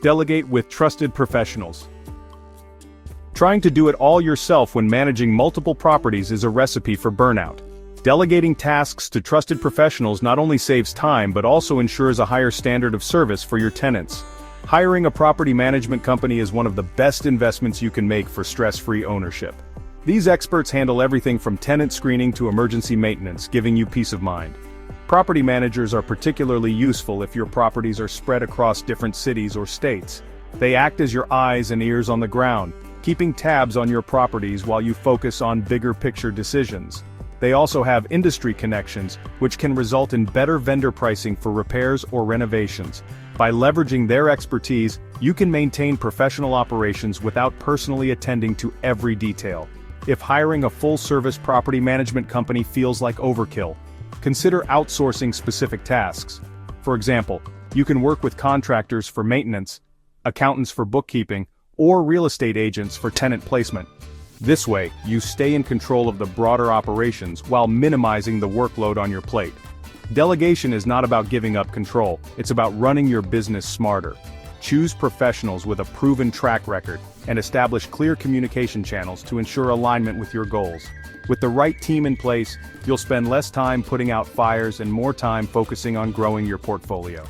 Delegate with trusted professionals. Trying to do it all yourself when managing multiple properties is a recipe for burnout. Delegating tasks to trusted professionals not only saves time but also ensures a higher standard of service for your tenants. Hiring a property management company is one of the best investments you can make for stress-free ownership. These experts handle everything from tenant screening to emergency maintenance, giving you peace of mind. Property managers are particularly useful if your properties are spread across different cities or states. They act as your eyes and ears on the ground, keeping tabs on your properties while you focus on bigger picture decisions. They also have industry connections, which can result in better vendor pricing for repairs or renovations. By leveraging their expertise, you can maintain professional operations without personally attending to every detail. If hiring a full-service property management company feels like overkill, consider outsourcing specific tasks. For example, you can work with contractors for maintenance, accountants for bookkeeping, or real estate agents for tenant placement. This way, you stay in control of the broader operations while minimizing the workload on your plate. Delegation is not about giving up control, it's about running your business smarter. Choose professionals with a proven track record, and establish clear communication channels to ensure alignment with your goals. With the right team in place, you'll spend less time putting out fires and more time focusing on growing your portfolio.